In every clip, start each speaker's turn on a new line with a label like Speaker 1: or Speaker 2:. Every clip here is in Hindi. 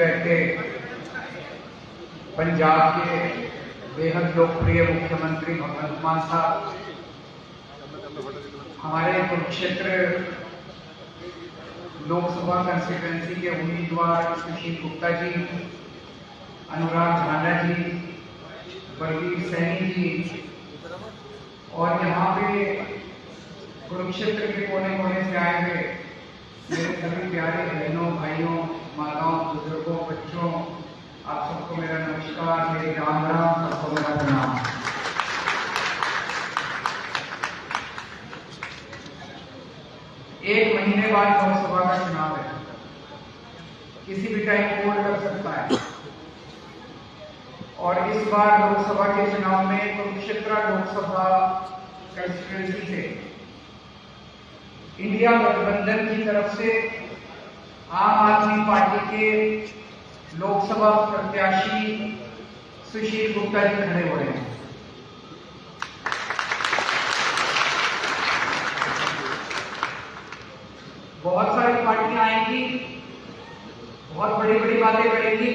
Speaker 1: रहते पंजाब के बेहद लोकप्रिय मुख्यमंत्री भगवंत मान साहब, हमारे कुरुक्षेत्र लोकसभा कंस्टिट्यूएंसी के उम्मीदवार सुशील गुप्ता जी, अनुराग झांडा जी, बलवीर सैनी जी और यहाँ पे कुरुक्षेत्र के कोने कोने से आए हुए मेरे सभी प्यारे बहनों, भाइयों, माताओं, बुजुर्गों, बच्चों, आप सबको मेरा नमस्कार, मेरी राम राम, सबको मेरा प्रणाम। एक महीने बाद लोकसभा का चुनाव है, किसी भी टाइम वोट लग सकता है और इस बार लोकसभा के चुनाव में कुरुक्षेत्र लोकसभा कंस्टिट्यूएंसी से इंडिया गठबंधन की तरफ से आम आदमी पार्टी के लोकसभा प्रत्याशी सुशील गुप्ता जी खड़े हो रहे हैं। बहुत सारी पार्टियां आएंगी, बहुत बड़ी बड़ी बातें करेंगी।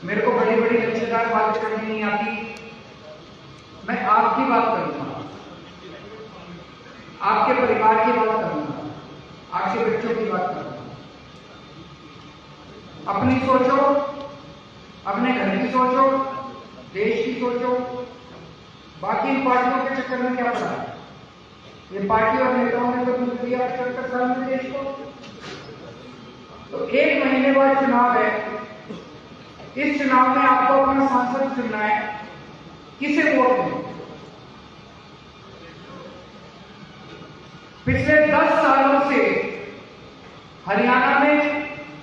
Speaker 1: मेरे को बड़ी बड़ी लचीदार बातें करनी नहीं आती। मैं आपकी बात करूंगा, आपके परिवार की बात करूंगा, आपके बच्चों की बात करूंगा। अपनी सोचो, अपने घर की सोचो, देश की सोचो। बाकी इन पार्टियों के चक्कर में क्या पड़ा? ये पार्टी और नेताओं ने तो लूट लिया 75 साल में देश को। तो एक महीने बाद चुनाव है। इस चुनाव में आपको अपना सांसद चुनना है। किसे वोट दें? पिछले 10 सालों से हरियाणा में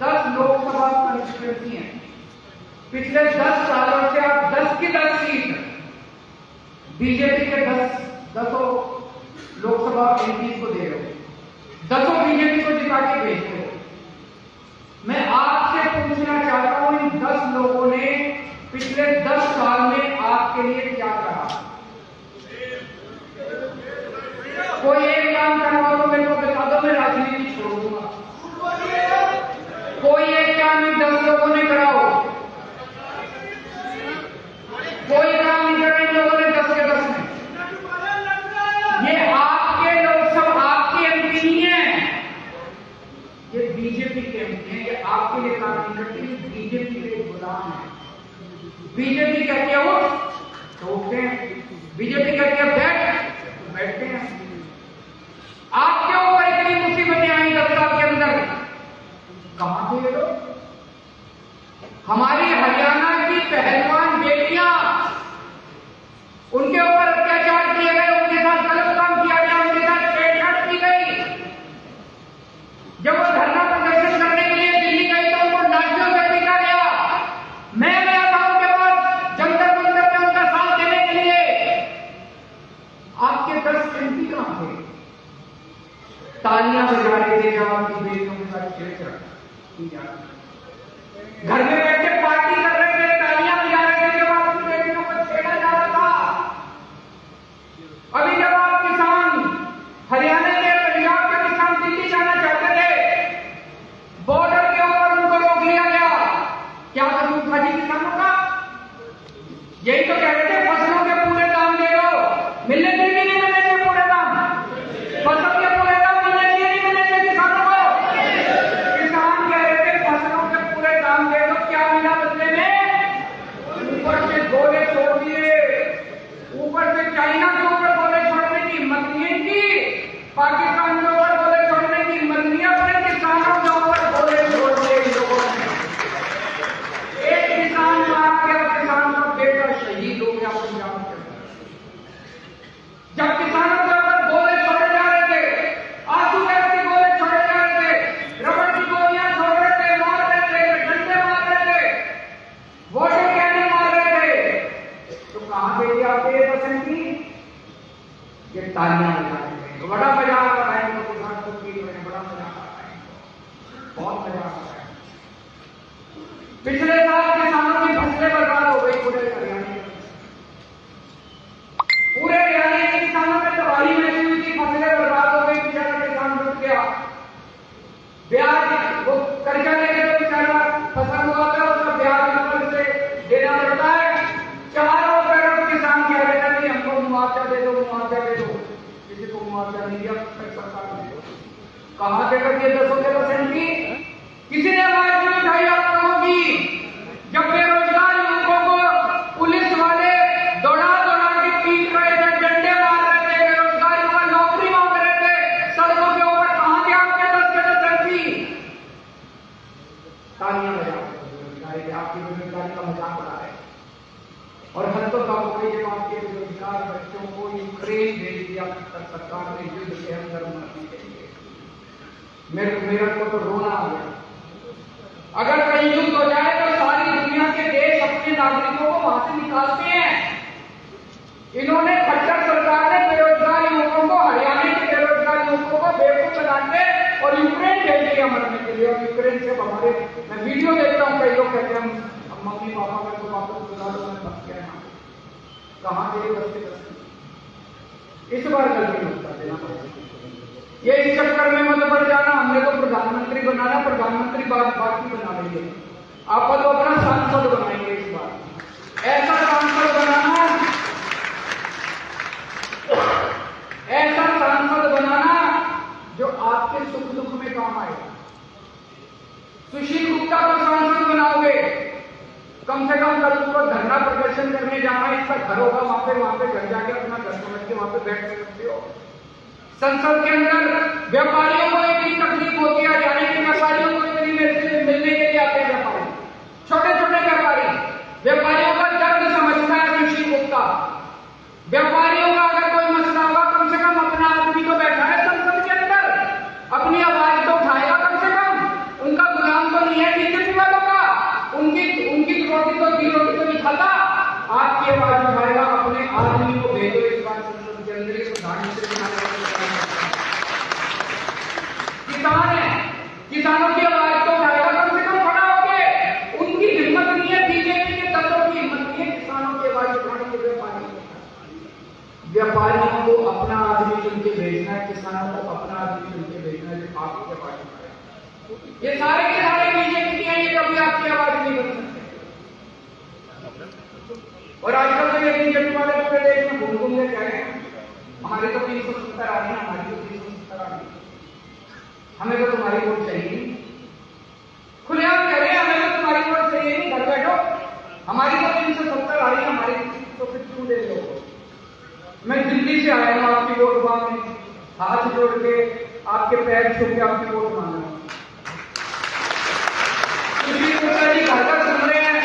Speaker 1: 10 लोकसभा कंस्टिट्यूएंसी हैं। पिछले 10 सालों से आप 10 की 10 सीट बीजेपी के 10 लोकसभा एमपी को दे रहे हो, 10 बीजेपी को जिता के भेज रहे हो। मैं आपसे पूछना चाहता हूं, इन 10 लोगों ने पिछले 10 साल में आपके लिए क्या कहा? कोई एक काम करवा दो, मेरे को बता दो, मैं राजनीति छोड़ दूंगा। कोई एक काम इन 10 लोगों ने कराओ। कोई काम नहीं कर रहे लोगों ने 10 के 10 में। ये आपके लोकसभा आपकी एमपी नहीं है, ये बीजेपी के एमपी है। ये आपके लिए काम नहीं करते, बीजेपी के गुलाम है। बीजेपी कहती है उठ तो उठते हैं, बीजेपी कहती है बैठ तो बैठते हैं। आपके ऊपर इतनी मुसीबतें आई 10 साल के अंदर, कहां थे ये लोग? हमारी हरियाणा की पहलवान बेटियां, उनके ऊपर अत्याचार किए गए, उनके साथ गलत काम किया गया, उनके साथ छेड़छाड़ की गई। जब वो धरना प्रदर्शन करने के लिए दिल्ली गई तो उनको नाजियों से पीटा गया। मैं गया था उनके पास जंतर मंतर में उनका साथ देने के लिए। आपके 10 एमपी कहां थे? तालियां बजा रहे थे जब आपकी बेटियों के साथ छेड़छाड़ की जा रही। घर में बैठ के पार्टी कर रहे थे, तालियां बजा रहे थे जब आपकी बेटियों को छेड़ा जा रहा था। अभी जब आप किसान हरियाणा के, पंजाब के किसान दिल्ली जाना चाहते थे, बॉर्डर के ऊपर उनको रोक लिया गया। क्या कसूर था जी किसानों का? यही तो कह रहे थे फसलों के पूरे दाम दे दो। मिलने चाहिए नहीं मिलने चाहिए पूरे दाम? फसल के पूरे दाम मिलने चाहिए नहीं मिलने चाहिए किसानों को? किसान कह रहे थे फसलों के पूरे दाम दे दो। क्या मिला बदले में? ऊपर से गोले छोड़ दिए, ऊपर से चाइना के ऊपर गोले छोड़ने की हिम्मत नहीं है इनकी, पाकिस्तान के ऊपर गोले छोड़ने की हिम्मत नहीं है, अपने किसानों के ऊपर गोले छोड़ दिए इन लोगों ने। एक किसान मार गया, किसान का बेटा शहीद हो गया पंजाब के अंदर। जब किसानों के ऊपर गोले छोड़े जा रहे थे, आंसू गैस के गोले छोड़े जा रहे थे, रबड़ की गोलियां छोड़ रहे थे, मार रहे थे, डंडे मार रहे थे, वोटर कैने मार रहे थे, तो कहां गई आपके पसंद की? ये तालियां बजा रहे थे। बड़ा मजा आ रहा है इनको, किसान को बड़ा मजा आ रहा है, बहुत मजा आ रहा है। पिछले साल किसानों की फसलें बर्बाद हो गई पूरे हरियाणा में। पूरे हरियाणा के किसानों में तबाही मची हुई थी, फसलें बर्बाद हो गई, बेचारा किसान डूब गया। ब्याज वो कर्जा लेके तो बेचारा मुआवजा नहीं दिया सरकार ने। कहां से कर दिए 10% की? किसी ने आवाज नहीं उठाई आप लोगों की। जब बेरोजगार युवकों को पुलिस वाले दौड़ा दौड़ा के पीट रहे थे, डंडे मार रहे थे, बेरोजगार युवा नौकरी मांग रहे थे सड़कों के ऊपर, कहां थे आपके 10% की? तालियां बजा रहे, आपकी बेरोजगारी का मजाक उड़ा रहे। और हद तो कम हो गई जब आपके बेरोजगार बच्चों को यूक्रेन भेज दिया सरकार ने युद्ध के अंदर मरने के लिए। मेरे को तो रोना आ गया। अगर कहीं युद्ध हो जाए तो सारी दुनिया के देश अपने नागरिकों को वहां से निकालते हैं। इन्होंने खट्टर सरकार ने बेरोजगार युवकों को, हरियाणा के बेरोजगार युवकों को बेवकूफ बना के और यूक्रेन भेज दिया मरने के लिए। और यूक्रेन से हमारे, मैं वीडियो देखता हूँ, कई लोग कहते हैं मम्मी पापा मेरे को वापस बुला दो, मैं फंस गया यहाँ। कहां गए बच्चे? इस बार गलती मत कर देना। ये इस चक्कर में मत पड़ जाना हमने तो प्रधानमंत्री बनाना, प्रधानमंत्री बाकी बना लेंगे। आप तो अपना सांसद बनाएंगे इस बार। ऐसा सांसद बनाना, ऐसा सांसद बनाना जो आपके सुख दुख में काम आएगा। सुशील गुप्ता को सांसद बनाओगे, कम से कम कल उसको धरना प्रदर्शन करने जाना, इसका घर होगा वहां पे घर जाके अपना घर समझ के वहां पे बैठ सकते हो। संसद के अंदर व्यापारियों को इतनी तकलीफ होती है, यानी कि व्यापारियों को इतनी मिलने के लिए आते हैं व्यापारी, छोटे छोटे व्यापारियों का दर्द समझता है सुशील गुप्ता। व्यापारियों का अगर कोई मसला होगा, कम से कम अपना आदमी तो बैठा है संसद के अंदर, अपनी आवाज तो उठाएगा कम से कम। उनका गुलाम तो नहीं है बीजेपी वालों का, उनकी रोटी तो नहीं खाता। आपकी आवाज उठाएगा, अपने आदमी को भेजो इस बार संसद के अंदर। प्रधानमंत्री किसान है, किसानों की आवाज तो उठाएगा कम से कम खड़ा होके। उनकी हिम्मत नहीं है, बीजेपी के दलों की हिम्मत नहीं है किसानों की आवाज उठाने के। व्यापारियों को अपना आदमी चुन के भेजना है, किसानों को अपना आदमी चुन के भेजना है जो आपकी आवाज उठाएगा। ये सारे के सारे बीजेपी के हैं, ये कभी आपकी आवाज नहीं बन सकते। और आजकल तो ये बीजेपी वाले पूरे देश में घूम के कह रहे हैं हमारी तो 370 आ रही है, हमारी तो 370 आ रही है, हमें तो तुम्हारी वोट चाहिए नहीं। खुलेआम कह रहे हैं हमें तो तुम्हारी वोट चाहिए नहीं, घर बैठो, हमारी तो 370 आ रही है, हमारी तो फिर क्यों ले लो। मैं दिल्ली से आया हूं आपकी वोट मांगने, हाथ जोड़ के आपके पैर छू के आपकी वोट मांग रहा हूं। घर घर सुन रहे हैं,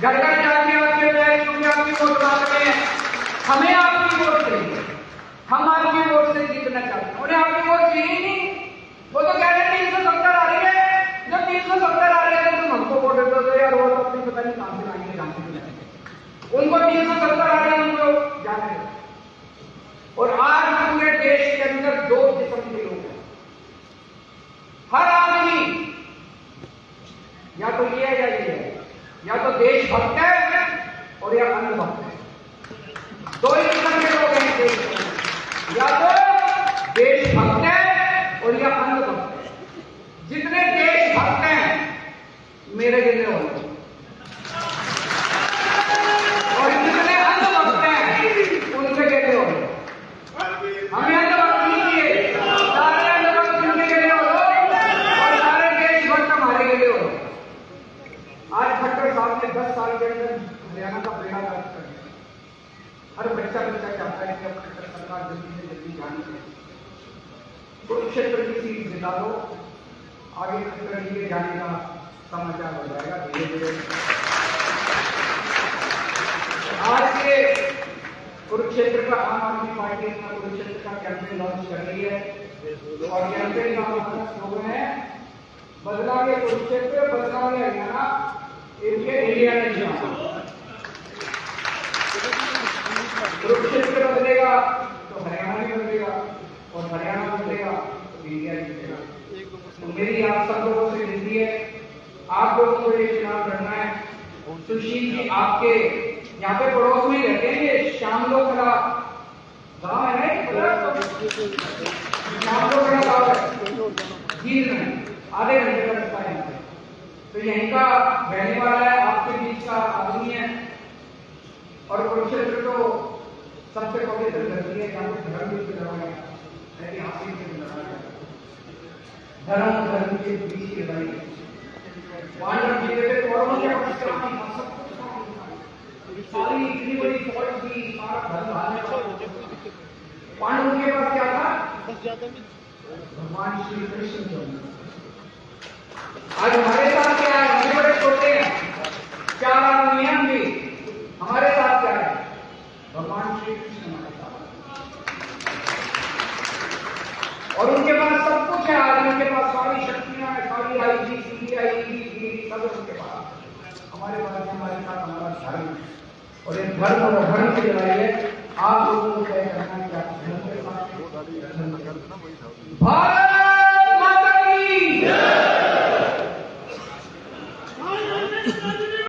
Speaker 1: घर घर जाके आपके पैर छू के आपकी वोट मांग रहे हैं। हमें आपकी वोट चाहिए, हम आपकी वोट से जीतना चाहते हैं। उन्हें आपकी वोट चाहिए नहीं, वो तो कह रहे हैं 370 आ रही है। जब 370 आ रही है तो तुम हमको वोट दे दो यार, वो तो अपनी पता नहीं कहां से लाएंगे, कहां से लाएंगे। उनको 370 आ रही है, उनको जाने दो। और आज पूरे देश के अंदर 2 किस्म के लोग हैं। हर आदमी या तो ये है या ये है, या तो देशभक्त है और या अंधभक्त है। 2 ही किस्म के लोग हैं देश में, या तो देशभक्त है और या अंधभक्त है। जितने देशभक्त हैं मेरे गिरने वाले, और जितने अंधभक्त हैं उनसे गिरने वाले। हमें अंधभक्त नहीं किए, सारे अंधभक्त उनके गिरने वाले और सारे देशभक्त हमारे गिरने वाले। आज खट्टर साहब ने 10 साल के अंदर हरियाणा का बेड़ा गर्क कर दिया। हर बच्चा चाहता है कि अब खट्टर सरकार जल्दी से जल्दी जानी चाहिए, कुरुक्षेत्र की सीट जिता दो, आगे खट्टर जी के जाने का समाचार हो जाएगा धीरे धीरे। आज के कुरुक्षेत्र का आम आदमी पार्टी अपना कुरुक्षेत्र का कैंपेन लॉन्च कर रही है और कैंपेन का हमारा स्लोगन है बदला के कुरुक्षेत्र, बदला के हरियाणा, इंडिया ने जीता। कुरुक्षेत्र बदलेगा तो हरियाणा भी बदलेगा और हरियाणा बदलेगा तो इंडिया जीतेगा। तो मेरी आप सब लोगों से विनती है, आप लोगों को ये चुनाव लड़ना है। सुशील जी आपके यहाँ पे पड़ोस में रहते हैं, ये श्यामलो खड़ा गाँव है ना, श्यामलो खड़ा गाँव है जींद में, आधे घंटे का रास्ता है यहाँ से। तो यहीं का रहने वाला है, आपके बीच का आदमी है। और कुरुक्षेत्र तो सबसे पवित्र धरती है जहाँ पे धर्म युद्ध लड़ा है। धर्म के बीच की लड़ाई है। पांडव जीते थे, कौरवों के पास क्या थी? सब कुछ था। सारी इतनी बड़ी फौज थी, सारा धर्म हारने वाला। पांडवों के पास क्या था? भगवान श्री कृष्ण जो। आज हमारे साथ क्या है? हम बड़े छोटे हैं, 4 नियम भी। हमारे साथ क्या है? भगवान श्री कृष्ण हमारे साथ, और उनके पास सब कुछ है। आज उनके पास सारी शक्तियां हैं, सारी आईजी, सीबीआई, ईडी, सब उनके पास। हमारे पास हमारे साथ हमारा धर्म है, और ये धर्म और धर्म की लड़ाई है। आप लोगों को तय करना है क्या धर्म के साथ। भारत माता की जय।